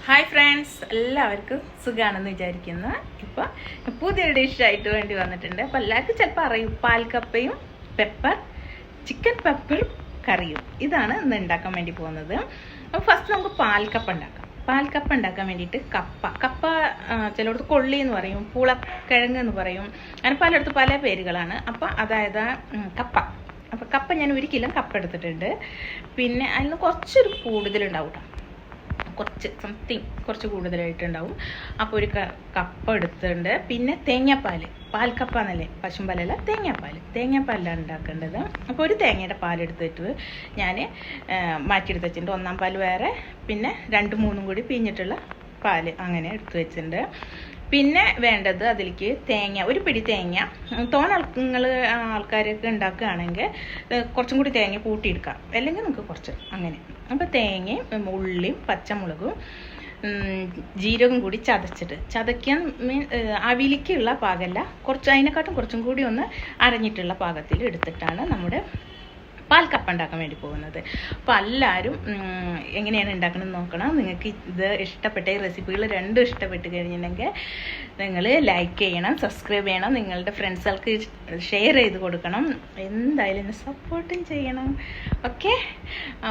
Hi friends, എല്ലാവർക്കും സുഖമാണെന്ന് വിചാരിക്കുന്നു. ഇപ്പോൾ പുതിയൊരു ഡിഷായിട്ട് വേണ്ടി വന്നിട്ടുണ്ട്. അപ്പോൾ എല്ലാവർക്കും ചിലപ്പോൾ അറിയും, പാൽക്കപ്പയും ചിക്കൻ പെപ്പർ കറിയും. ഇതാണ് ഇന്ന് ഉണ്ടാക്കാൻ വേണ്ടി പോകുന്നത്. അപ്പോൾ ഫസ്റ്റ് നമുക്ക് പാൽക്കപ്പ ഉണ്ടാക്കാം. പാൽക്കപ്പ ഉണ്ടാക്കാൻ വേണ്ടിയിട്ട് കപ്പ ചിലയിടത്ത് കൊള്ളി എന്ന് പറയും, പൂളക്കിഴങ്ങ് എന്ന് പറയും, അങ്ങനെ പലയിടത്ത് പല പേരുകളാണ്. അപ്പോൾ അതായത് അപ്പോൾ കപ്പ ഞാൻ 1 കിലോ കപ്പ എടുത്തിട്ടുണ്ട്. പിന്നെ അതിൽ നിന്ന് കുറച്ചൊരു കൂടുതലുണ്ടാവും കേട്ടോ, കുറച്ച് കൂടുതലായിട്ടുണ്ടാവും. അപ്പോൾ ഒരു കപ്പ എടുത്തിട്ടുണ്ട്. പിന്നെ തേങ്ങാപ്പാൽ, പാൽക്കപ്പ എന്നല്ലേ, പശുമ്പാലല്ല, തേങ്ങാപ്പാലാണ് ഉണ്ടാക്കേണ്ടത്. അപ്പോൾ ഒരു തേങ്ങയുടെ പാലെടുത്തിട്ട് ഞാൻ മാറ്റിയെടുത്ത് വെച്ചിട്ടുണ്ട്. 1-ാം പാൽ വേറെ, പിന്നെ 2-3 കൂടി പിഴിഞ്ഞിട്ടുള്ള പാൽ അങ്ങനെ എടുത്ത് വെച്ചിട്ടുണ്ട്. പിന്നെ വേണ്ടത് അതിലേക്ക് തേങ്ങ, ഒരു പിടി തേങ്ങ. ആൾക്കാരൊക്കെ ഉണ്ടാക്കുകയാണെങ്കിൽ കുറച്ചും കൂടി തേങ്ങ കൂട്ടിയെടുക്കാം, അല്ലെങ്കിൽ നമുക്ക് കുറച്ച് അങ്ങനെ. അപ്പോൾ തേങ്ങയും ഉള്ളിയും പച്ചമുളകും ജീരകം കൂടി ചതയ്ക്കാൻ അവിലിക്കുള്ള പാകമല്ല, അതിനെക്കാട്ടും കുറച്ചും കൂടി ഒന്ന് അരഞ്ഞിട്ടുള്ള പാകത്തിൽ എടുത്തിട്ടാണ് നമ്മുടെ പാൽക്കപ്പ ഉണ്ടാക്കാൻ വേണ്ടി പോകുന്നത്. അപ്പോൾ എല്ലാവരും എങ്ങനെയാണ് ഉണ്ടാക്കണമെന്ന് നോക്കണം. നിങ്ങൾക്ക് ഇത് ഇഷ്ടപ്പെട്ട ഈ റെസിപ്പികൾ രണ്ടും ഇഷ്ടപ്പെട്ട് കഴിഞ്ഞിട്ടുണ്ടെങ്കിൽ നിങ്ങൾ ലൈക്ക് ചെയ്യണം, സബ്സ്ക്രൈബ് ചെയ്യണം, നിങ്ങളുടെ ഫ്രണ്ട്സുകൾക്ക് ഷെയർ ചെയ്ത് കൊടുക്കണം, എന്തായാലും എന്നെ സപ്പോർട്ടും ചെയ്യണം. ഓക്കെ,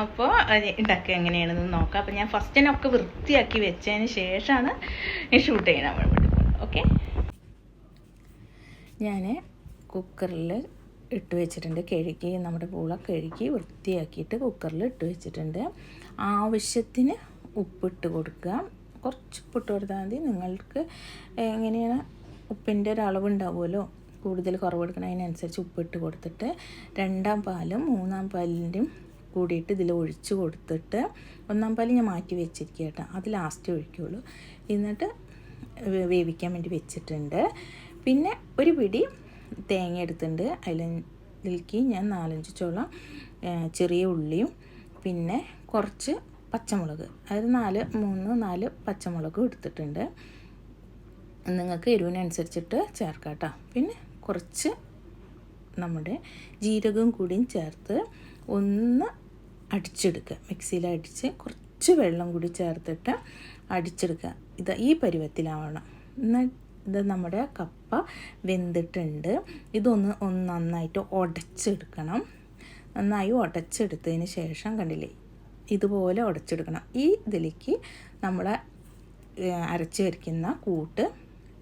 അപ്പോൾ ഉണ്ടാക്കുക എങ്ങനെയാണെന്ന് നോക്കാം. അപ്പോൾ ഞാൻ ഫസ്റ്റിനൊക്കെ വൃത്തിയാക്കി വെച്ചതിന് ശേഷമാണ് ഷൂട്ട് ചെയ്യാൻ വേണ്ടി പോകുന്നത്. ഓക്കെ, ഞാൻ കുക്കറിൽ ഇട്ട് വെച്ചിട്ടുണ്ട്. നമ്മുടെ പൂള കഴുകി വൃത്തിയാക്കിയിട്ട് കുക്കറിൽ ഇട്ട് വെച്ചിട്ടുണ്ട്. ആവശ്യത്തിന് ഉപ്പിട്ട് കൊടുക്കുക. കുറച്ച് ഉപ്പിട്ട് കൊടുത്താൽ മതി. നിങ്ങൾക്ക് എങ്ങനെയാണ് ഉപ്പിൻ്റെ ഒരു അളവുണ്ടാവുമല്ലോ, കൂടുതൽ കുറവെടുക്കണം, അതിനനുസരിച്ച് ഉപ്പിട്ട് കൊടുത്തിട്ട് 2-ാം പാലും 3-ാം പാലിൻ്റെയും കൂടിയിട്ട് ഇതിൽ ഒഴിച്ച് കൊടുത്തിട്ട് 1-ാം പാൽ ഞാൻ മാറ്റി വെച്ചിരിക്കുക കേട്ടോ, അത് ലാസ്റ്റ് ഒഴിക്കുകയുള്ളൂ. എന്നിട്ട് വേവിക്കാൻ വേണ്ടി വെച്ചിട്ടുണ്ട്. പിന്നെ ഒരു പിടി തേങ്ങ എടുത്തിട്ടുണ്ട്. അതിലേക്ക് ഞാൻ 4-5 ചോളം ചെറിയ ഉള്ളിയും പിന്നെ കുറച്ച് പച്ചമുളക്, അതായത് 3-4 പച്ചമുളകും എടുത്തിട്ടുണ്ട്. നിങ്ങൾക്ക് എരിവിനനുസരിച്ചിട്ട് ചേർക്കാം കേട്ടോ. പിന്നെ കുറച്ച് നമ്മുടെ ജീരകം കൂടിയും ചേർത്ത് ഒന്ന് അടിച്ചെടുക്കുക. മിക്സിയിൽ അടിച്ച് കുറച്ച് വെള്ളം കൂടി ചേർത്തിട്ട് അടിച്ചെടുക്കുക. ഈ പരുവത്തിലാവണം. ഇത് നമ്മുടെ കപ്പ വെന്തിട്ടുണ്ട്. ഇതൊന്ന് നന്നായിട്ട് ഉടച്ചെടുക്കണം. നന്നായി ഉടച്ചെടുത്തതിന് ശേഷം കണ്ടില്ലേ, ഇതുപോലെ ഉടച്ചെടുക്കണം. ഇതിലേക്ക് നമ്മൾ അരച്ച് വയ്ക്കുന്ന കൂട്ട്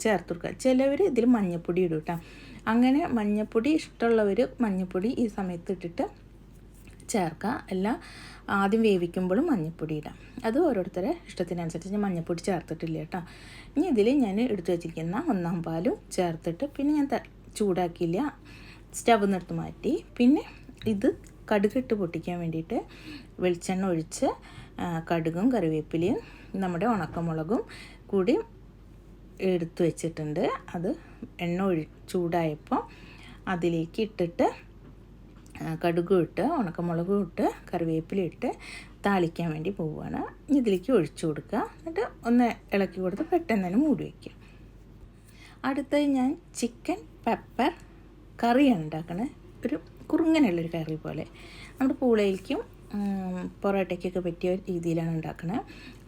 ചേർത്ത് കൊടുക്കുക. ചിലവർ ഇതിൽ മഞ്ഞൾപ്പൊടി ഇടും കേട്ടോ. അങ്ങനെ മഞ്ഞൾപ്പൊടി ഇഷ്ടമുള്ളവർ മഞ്ഞൾപ്പൊടി ഈ സമയത്ത് ഇട്ടിട്ട് ചേർക്കുക. എല്ലാം ആദ്യം വേവിക്കുമ്പോഴും മഞ്ഞൾപ്പൊടി ഇടാം. അത് ഓരോരുത്തരെ ഇഷ്ടത്തിനനുസരിച്ച്. ഞാൻ മഞ്ഞൾപ്പൊടി ചേർത്തിട്ടില്ല കേട്ടോ. ഇനി ഇതിൽ ഞാൻ എടുത്തു വച്ചിരിക്കുന്ന 1-ാം പാലും ചേർത്തിട്ട്, പിന്നെ ഞാൻ ചൂടാക്കിയില്ല, സ്റ്റവ് നിർത്തി മാറ്റി. പിന്നെ ഇത് കടുകിട്ട് പൊട്ടിക്കാൻ വേണ്ടിയിട്ട് വെളിച്ചെണ്ണ ഒഴിച്ച് കടുകും കറിവേപ്പിലയും നമ്മുടെ ഉണക്കമുളകും കൂടി എടുത്തു വെച്ചിട്ടുണ്ട്. അത് എണ്ണ ചൂടായപ്പോൾ അതിലേക്ക് ഇട്ടിട്ട് കടുകും ഇട്ട് ഉണക്കമുളകും ഇട്ട് കറിവേപ്പില ഇട്ട് താളിക്കാൻ വേണ്ടി പോവുകയാണ്. ഇതിലേക്ക് ഒഴിച്ചു കൊടുക്കുക. എന്നിട്ട് ഒന്ന് ഇളക്കി കൊടുത്ത് പെട്ടെന്ന് തന്നെ മൂടി വയ്ക്കുക. അടുത്തത് ഞാൻ ചിക്കൻ പെപ്പർ കറിയാണ് ഉണ്ടാക്കുന്നത്. ഒരു കുറുങ്ങനുള്ളൊരു കറി പോലെ. നമ്മുടെ പൂളയിലേക്കും പൊറോട്ടയ്ക്കൊക്കെ പറ്റിയ രീതിയിലാണ് ഉണ്ടാക്കുന്നത്.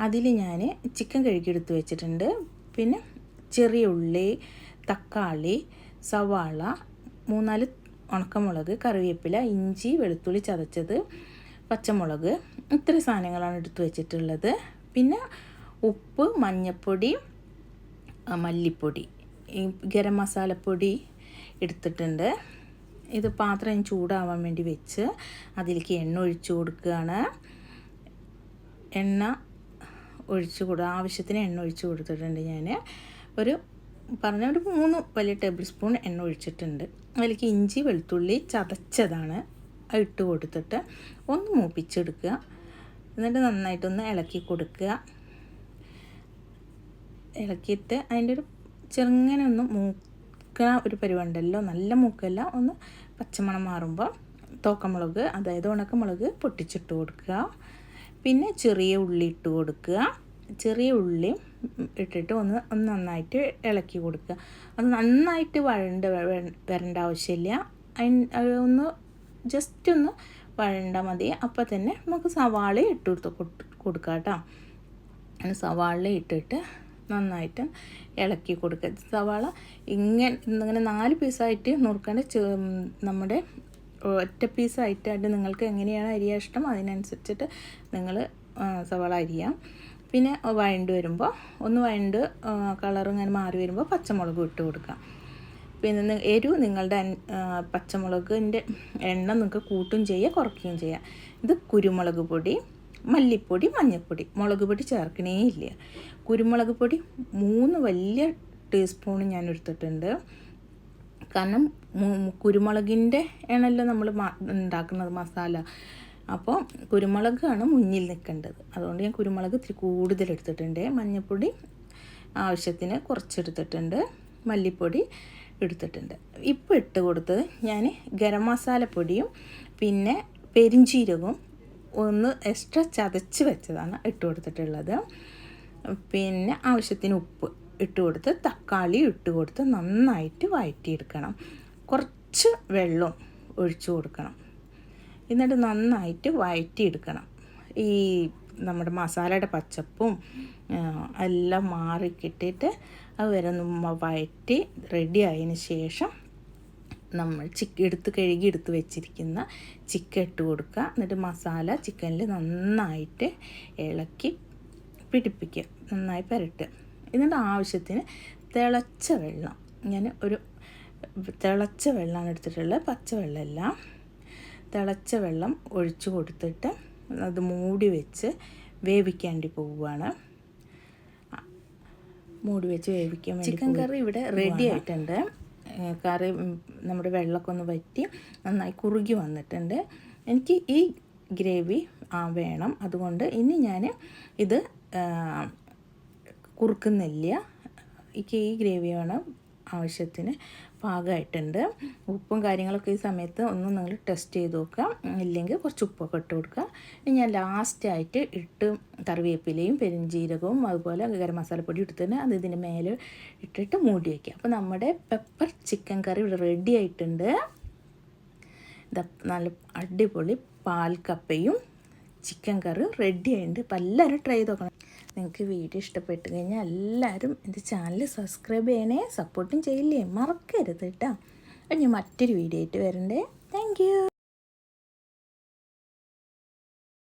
അതിൽ ഞാൻ ചിക്കൻ കഴുകിയെടുത്ത് വെച്ചിട്ടുണ്ട്. പിന്നെ ചെറിയ ഉള്ളി, തക്കാളി, സവാള, 3-4 ഉണക്കമുളക്, കറിവേപ്പില, ഇഞ്ചി, വെളുത്തുള്ളി ചതച്ചത്, പച്ചമുളക്, ഇത്ര സാധനങ്ങളാണ് എടുത്തു വെച്ചിട്ടുള്ളത്. പിന്നെ ഉപ്പ്, മഞ്ഞൾപ്പൊടി, മല്ലിപ്പൊടി, ഗരം മസാലപ്പൊടി എടുത്തിട്ടുണ്ട്. ഇത് പാത്രം ചൂടാവാൻ വേണ്ടി വെച്ച് അതിലേക്ക് എണ്ണ ഒഴിച്ചു കൊടുക്കുകയാണ്. ആവശ്യത്തിന് എണ്ണ ഒഴിച്ച് കൊടുത്തിട്ടുണ്ട്. ഞാൻ ഒരു 3 വലിയ ടേബിൾ സ്പൂൺ എണ്ണ ഒഴിച്ചിട്ടുണ്ട്. അതിലേക്ക് ഇഞ്ചി വെളുത്തുള്ളി ചതച്ചതാണ് ഇട്ട് കൊടുത്തിട്ട് ഒന്ന് മൂപ്പിച്ചെടുക്കുക. എന്നിട്ട് നന്നായിട്ടൊന്ന് ഇളക്കി കൊടുക്കുക. ഇളക്കിയിട്ട് അതിൻ്റെ ഒരു ചെറുങ്ങനെ ഒന്ന് മൂക്കുക. ഒരു പരിവുണ്ടല്ലോ, നല്ല മൂക്കല്ല, ഒന്ന് പച്ചമണം മാറുമ്പോൾ തോക്കമുളക്, അതായത് ഉണക്കമുളക് പൊട്ടിച്ചിട്ട് കൊടുക്കുക. പിന്നെ ചെറിയ ഉള്ളി ഇട്ട് കൊടുക്കുക. ചെറിയ ഉള്ളി ഇട്ടിട്ട് ഒന്ന് നന്നായിട്ട് ഇളക്കി കൊടുക്കുക. അത് നന്നായിട്ട് വരേണ്ട ആവശ്യമില്ല. ജസ്റ്റ് ഒന്ന് വഴണ്ടാൽ മതി. അപ്പോൾ തന്നെ നമുക്ക് സവാള ഇട്ട് കൊടുക്കാം കേട്ടോ. സവാള ഇട്ടിട്ട് നന്നായിട്ട് ഇളക്കി കൊടുക്കുക. സവാള ഇങ്ങനെ 4 പീസായിട്ട് നുറുക്കാണ്ട് നമ്മുടെ ഒറ്റ പീസായിട്ട് നിങ്ങൾക്ക് എങ്ങനെയാണ് അരിയാൻ ഇഷ്ടം അതിനനുസരിച്ചിട്ട് നിങ്ങൾ സവാള അരിയാം. പിന്നെ വഴണ്ട് വരുമ്പോൾ വഴണ്ട് കളർ ഇങ്ങനെ മാറി വരുമ്പോൾ പച്ചമുളക് ഇട്ട് കൊടുക്കാം. പിന്നെ എരിവ് നിങ്ങളുടെ പച്ചമുളകിൻ്റെ എണ്ണ നിങ്ങൾക്ക് കൂട്ടും ചെയ്യുക കുറയ്ക്കുകയും ചെയ്യാം. ഇത് കുരുമുളക് പൊടി, മല്ലിപ്പൊടി, മഞ്ഞൾപ്പൊടി, മുളക് പൊടി ചേർക്കണേ ഇല്ല. കുരുമുളക് പൊടി 3 വലിയ ടീസ്പൂൺ ഞാൻ എടുത്തിട്ടുണ്ട്. കാരണം കുരുമുളകിൻ്റെ ആണല്ലോ നമ്മൾ ഉണ്ടാക്കുന്നത് മസാല. അപ്പോൾ കുരുമുളകാണ് മുന്നിൽ നിൽക്കേണ്ടത്. അതുകൊണ്ട് ഞാൻ കുരുമുളക് ഇത്തിരി കൂടുതൽ എടുത്തിട്ടുണ്ട്. മഞ്ഞൾപ്പൊടി ആവശ്യത്തിന് കുറച്ചെടുത്തിട്ടുണ്ട്, മല്ലിപ്പൊടി എടുത്തിട്ടുണ്ട്. ഇപ്പോൾ ഇട്ട് കൊടുത്തത് ഞാൻ ഗരം മസാലപ്പൊടിയും പിന്നെ പെരിഞ്ചീരകവും ഒന്ന് എക്സ്ട്രാ ചതച്ച് വെച്ചതാണ് ഇട്ട് കൊടുത്തിട്ടുള്ളത്. പിന്നെ ആവശ്യത്തിന് ഉപ്പ് ഇട്ട് കൊടുത്ത് തക്കാളി ഇട്ട് കൊടുത്ത് നന്നായിട്ട് വഴറ്റിയെടുക്കണം. കുറച്ച് വെള്ളം ഒഴിച്ചു കൊടുക്കണം. എന്നിട്ട് നന്നായിട്ട് വഴറ്റിയെടുക്കണം. ഈ നമ്മുടെ മസാലയുടെ പച്ചപ്പും എല്ലാം മാറിക്കിട്ടിട്ട് അത് വരെ വഴറ്റി റെഡി ആയതിന് ശേഷം നമ്മൾ കഴുകി എടുത്ത് വെച്ചിരിക്കുന്ന ചിക്കൻ ഇട്ട് കൊടുക്കുക. എന്നിട്ട് മസാല ചിക്കനിൽ നന്നായിട്ട് ഇളക്കി പിടിപ്പിക്കുക, നന്നായി പുരട്ടുക. എന്നിട്ട് ആവശ്യത്തിന് തിളച്ച വെള്ളം, ഞാൻ ഒരു തിളച്ച വെള്ളമാണ് എടുത്തിട്ടുള്ളത്, പച്ചവെള്ളമല്ല. തിളച്ച വെള്ളം ഒഴിച്ച് കൊടുത്തിട്ട് അത് മൂടി വെച്ച് വേവിക്കേണ്ടി പോവുകയാണ്. മൂടി വെച്ച് വേവിക്കാൻ വേണ്ടി ചിക്കൻ കറി ഇവിടെ റെഡി ആയിട്ടുണ്ട്. കറി നമ്മുടെ വെള്ളമൊക്കെ ഒന്ന് വറ്റി നന്നായി കുറുകി വന്നിട്ടുണ്ട്. എനിക്ക് ഈ ഗ്രേവി വേണം. അതുകൊണ്ട് ഇനി ഞാൻ ഇത് കുറുക്കുന്നില്ല. എനിക്ക് ഈ ഗ്രേവി വേണം. ആവശ്യത്തിന് പാകമായിട്ടുണ്ട്. ഉപ്പും കാര്യങ്ങളൊക്കെ ഈ സമയത്ത് ഒന്ന് നിങ്ങൾ ടെസ്റ്റ് ചെയ്ത് നോക്കുക. ഇല്ലെങ്കിൽ കുറച്ച് ഉപ്പൊക്കെ ഇട്ട് കൊടുക്കുക. ഇനി ഞാൻ ലാസ്റ്റായിട്ട് കറിവേപ്പിലയും പെരിഞ്ചീരകവും അതുപോലെ ഗരം മസാലപ്പൊടി എടുത്തിട്ട് അത് ഇതിൻ്റെ മേലെ ഇട്ടിട്ട് മൂടി വയ്ക്കുക. അപ്പോൾ നമ്മുടെ പെപ്പർ ചിക്കൻ കറി ഇവിടെ റെഡി ആയിട്ടുണ്ട്. നല്ല അടിപൊളി പാൽക്കപ്പയും ചിക്കൻ കറി റെഡി ആയിട്ടുണ്ട്. അപ്പോൾ എല്ലാവരും ട്രൈ ചെയ്ത് നോക്കണം. നിങ്ങൾക്ക് വീഡിയോ ഇഷ്ടപ്പെട്ട് കഴിഞ്ഞാൽ എല്ലാവരും എൻ്റെ ചാനൽ സബ്സ്ക്രൈബ് ചെയ്യണേ, സപ്പോർട്ടും ചെയ്യില്ലേ, മറക്കരുത് കേട്ടോ. അപ്പോൾ ഞാൻ മറ്റൊരു വീഡിയോ ആയിട്ട് വരണ്ടേ. Thank you.